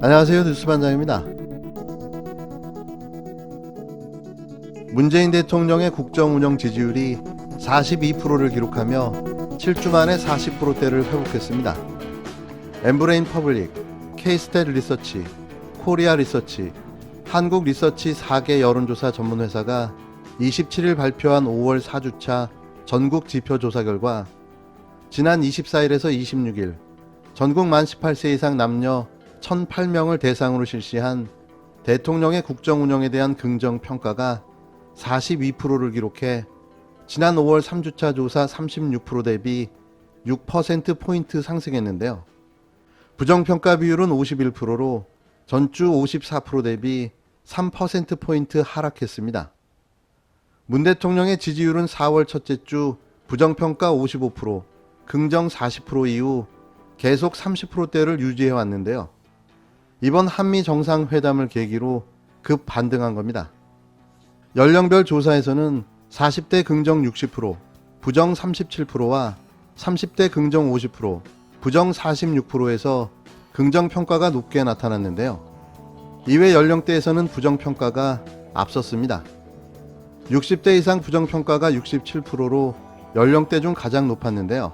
안녕하세요. 뉴스반장입니다. 문재인 대통령의 국정운영 지지율이 42%를 기록하며 7주 만에 40%대를 회복했습니다. 엠브레인 퍼블릭, K스탯 리서치, 코리아 리서치, 한국 리서치 4개 여론조사 전문회사가 27일 발표한 5월 4주차 전국 지표조사 결과 지난 24일에서 26일 전국 만 18세 이상 남녀 1,008명을 대상으로 실시한 대통령의 국정운영에 대한 긍정평가가 42%를 기록해 지난 5월 3주차 조사 36% 대비 6%포인트 상승했는데요. 부정평가 비율은 51%로 전주 54% 대비 3%포인트 하락했습니다. 문 대통령의 지지율은 4월 첫째 주 부정평가 55%, 긍정 40% 이후 계속 30%대를 유지해 왔는데요. 이번 한미 정상회담을 계기로 급 반등한 겁니다. 연령별 조사에서는 40대 긍정 60%, 부정 37%와 30대 긍정 50%, 부정 46%에서 긍정평가가 높게 나타났는데요. 이외 연령대에서는 부정평가가 앞섰습니다. 60대 이상 부정평가가 67%로 연령대 중 가장 높았는데요.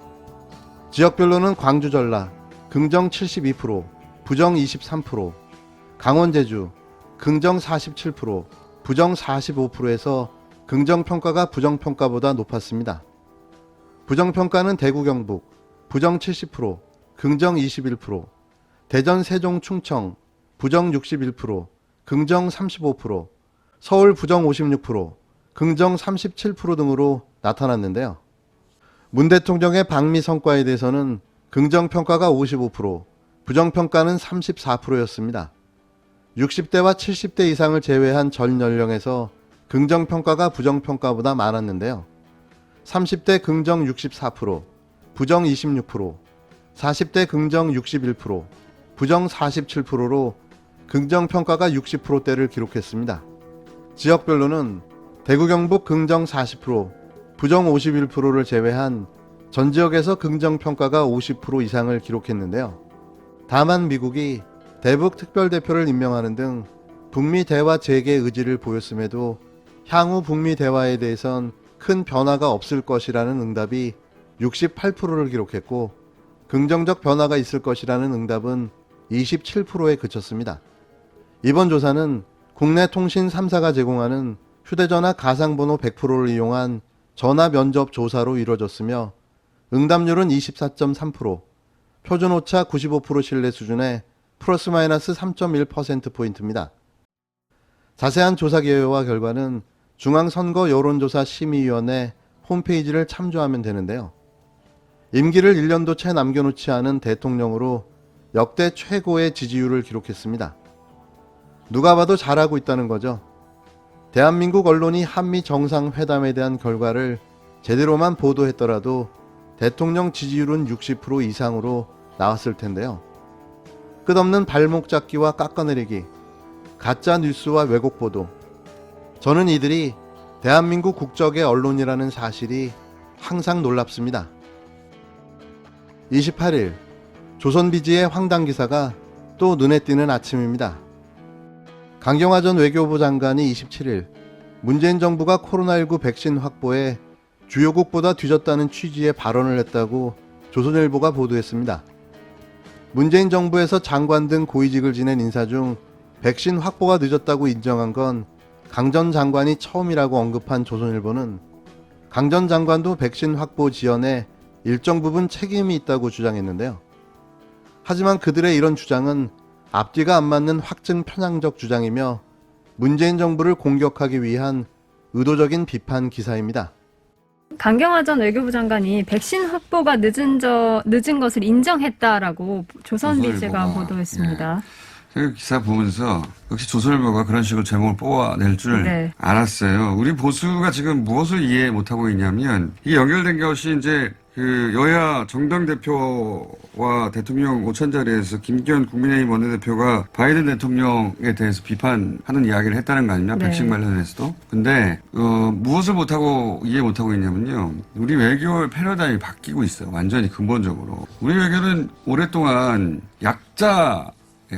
지역별로는 광주 전라, 긍정 72%, 부정 23%, 강원 제주, 긍정 47%, 부정 45%에서 긍정평가가 부정평가보다 높았습니다. 부정평가는 대구 경북, 부정 70%, 긍정 21%, 대전 세종 충청, 부정 61%, 긍정 35%, 서울 부정 56%, 긍정 37% 등으로 나타났는데요. 문 대통령의 방미 성과에 대해서는 긍정평가가 55%, 부정평가는 34%였습니다. 60대와 70대 이상을 제외한 전 연령에서 긍정평가가 부정평가보다 많았는데요. 30대 긍정 64%, 부정 26%, 40대 긍정 61%, 부정 47%로 긍정평가가 60%대를 기록했습니다. 지역별로는 대구 경북 긍정 40%, 부정 51%를 제외한 전 지역에서 긍정평가가 50% 이상을 기록했는데요. 다만 미국이 대북 특별대표를 임명하는 등 북미 대화 재개 의지를 보였음에도 향후 북미 대화에 대해선 큰 변화가 없을 것이라는 응답이 68%를 기록했고 긍정적 변화가 있을 것이라는 응답은 27%에 그쳤습니다. 이번 조사는 국내 통신 3사가 제공하는 휴대전화 가상번호 100%를 이용한 전화 면접 조사로 이루어졌으며 응답률은 24.3%, 표준오차 95% 신뢰 수준의 플러스 마이너스 3.1%포인트입니다. 자세한 조사 개요와 결과는 중앙선거 여론조사 심의위원회 홈페이지를 참조하면 되는데요. 임기를 1년도 채 남겨놓지 않은 대통령으로 역대 최고의 지지율을 기록했습니다. 누가 봐도 잘하고 있다는 거죠. 대한민국 언론이 한미 정상회담에 대한 결과를 제대로만 보도했더라도 대통령 지지율은 60% 이상으로 나왔을 텐데요. 끝없는 발목 잡기와 깎아내리기, 가짜 뉴스와 왜곡 보도. 저는 이들이 대한민국 국적의 언론이라는 사실이 항상 놀랍습니다. 28일 조선비지의 황당 기사가 또 눈에 띄는 아침입니다. 강경화 전 외교부 장관이 27일 문재인 정부가 코로나19 백신 확보에 주요국보다 뒤졌다는 취지의 발언을 했다고 조선일보가 보도했습니다. 문재인 정부에서 장관 등 고위직을 지낸 인사 중 백신 확보가 늦었다고 인정한 건 강 전 장관이 처음이라고 언급한 조선일보는 강 전 장관도 백신 확보 지연에 일정 부분 책임이 있다고 주장했는데요. 하지만 그들의 이런 주장은 앞뒤가 안 맞는 확증 편향적 주장이며 문재인 정부를 공격하기 위한 의도적인 비판 기사입니다. 강경화 전 외교부 장관이 백신 확보가 늦은 것을 인정했다라고 조선비즈가 보도했습니다. 그 기사 보면서 역시 조선일보가 그런 식으로 제목을 뽑아낼 줄 알았어요. 우리 보수가 지금 무엇을 이해 못하고 있냐면 이 연결된 것이 이제 그 여야 정당 대표와 대통령 오찬 자리에서 김기현 국민의힘 원내대표가 바이든 대통령에 대해서 비판하는 이야기를 했다는 거 아니냐? 네. 백신 관련해서도. 근데 무엇을 이해 못하고 있냐면요. 우리 외교의 패러다임이 바뀌고 있어요. 완전히 근본적으로. 우리 외교는 오랫동안 약자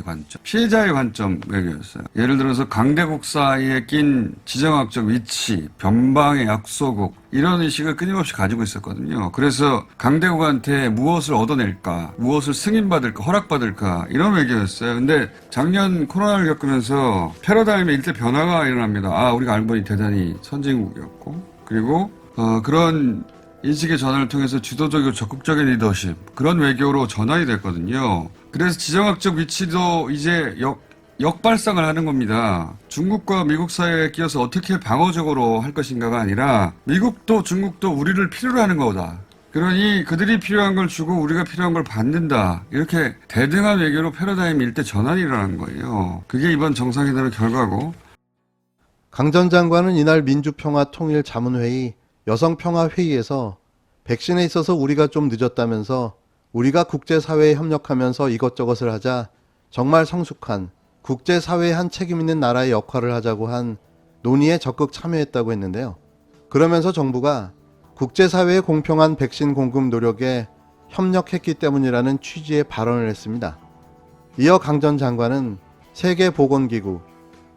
관점, 피해자의 관점 외교였어요. 예를 들어서 강대국 사이에 낀 지정학적 위치, 변방의 약소국 이런 의식을 끊임없이 가지고 있었거든요. 그래서 강대국한테 무엇을 얻어낼까, 무엇을 승인받을까, 허락받을까 이런 외교였어요. 근데 작년 코로나를 겪으면서 패러다임의 일대 변화가 일어납니다. 아, 우리가 알고 보니 대단히 선진국이었고, 그리고 그런 인식의 전환을 통해서 주도적이고 적극적인 리더십, 그런 외교로 전환이 됐거든요. 그래서 지정학적 위치도 이제 역발상을 하는 겁니다. 중국과 미국 사이에 끼어서 어떻게 방어적으로 할 것인가가 아니라 미국도 중국도 우리를 필요로 하는 거다. 그러니 그들이 필요한 걸 주고 우리가 필요한 걸 받는다. 이렇게 대등한 외교로 패러다임 일대 전환이 일어난 거예요. 그게 이번 정상회담의 결과고. 강 전 장관은 이날 민주평화통일자문회의 여성평화회의에서 백신에 있어서 우리가 좀 늦었다면서 우리가 국제사회에 협력하면서 이것저것을 하자 정말 성숙한 국제사회에 한 책임 있는 나라의 역할을 하자고 한 논의에 적극 참여했다고 했는데요. 그러면서 정부가 국제사회의 공평한 백신 공급 노력에 협력했기 때문이라는 취지의 발언을 했습니다. 이어 강 전 장관은 세계보건기구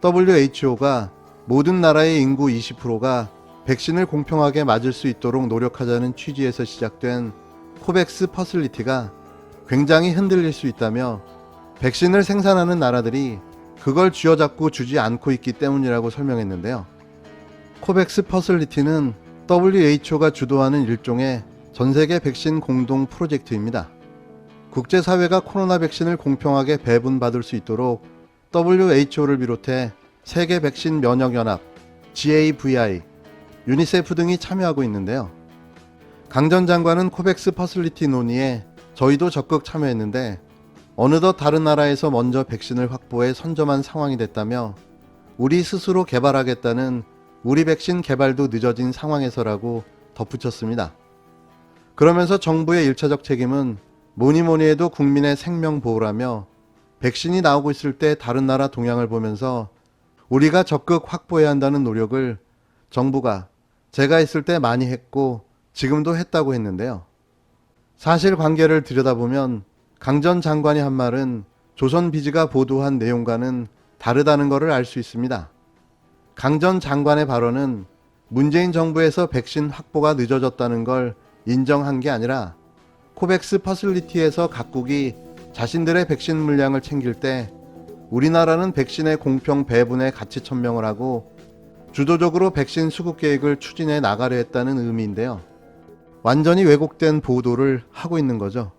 WHO가 모든 나라의 인구 20%가 백신을 공평하게 맞을 수 있도록 노력하자는 취지에서 시작된 코백스 퍼슬리티가 굉장히 흔들릴 수 있다며 백신을 생산하는 나라들이 그걸 쥐어잡고 주지 않고 있기 때문이라고 설명했는데요. 코백스 퍼슬리티는 WHO가 주도하는 일종의 전세계 백신 공동 프로젝트입니다. 국제사회가 코로나 백신을 공평하게 배분받을 수 있도록 WHO를 비롯해 세계 백신 면역연합, GAVI, 유니세프 등이 참여하고 있는데요. 강 전 장관은 코백스 퍼슬리티 논의에 저희도 적극 참여했는데 어느덧 다른 나라에서 먼저 백신을 확보해 선점한 상황이 됐다며 우리 스스로 개발하겠다는 우리 백신 개발도 늦어진 상황에서라고 덧붙였습니다. 그러면서 정부의 1차적 책임은 뭐니 해도 국민의 생명 보호라며 백신이 나오고 있을 때 다른 나라 동향을 보면서 우리가 적극 확보해야 한다는 노력을 정부가 제가 있을 때 많이 했고 지금도 했다고 했는데요. 사실관계를 들여다보면 강 전 장관이 한 말은 조선비즈가 보도한 내용과는 다르다는 것을 알 수 있습니다. 강 전 장관의 발언은 문재인 정부에서 백신 확보가 늦어졌다는 걸 인정한 게 아니라 코백스 퍼슬리티에서 각국이 자신들의 백신 물량을 챙길 때 우리나라는 백신의 공평 배분에 같이 천명을 하고 주도적으로 백신 수급 계획을 추진해 나가려 했다는 의미인데요. 완전히 왜곡된 보도를 하고 있는 거죠.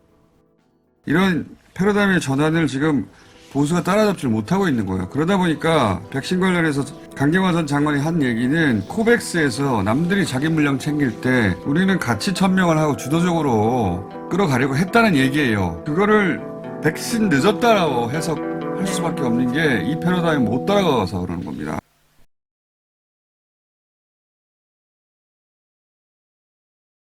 이런 패러다임의 전환을 지금 보수가 따라잡지 못하고 있는 거예요. 그러다 보니까 백신 관련해서 강경화 전 장관이 한 얘기는 코백스에서 남들이 자기 물량 챙길 때 우리는 같이 천명을 하고 주도적으로 끌어가려고 했다는 얘기예요. 그거를 백신 늦었다라고 해석할 수밖에 없는 게 이 패러다임 못 따라가서 그러는 겁니다.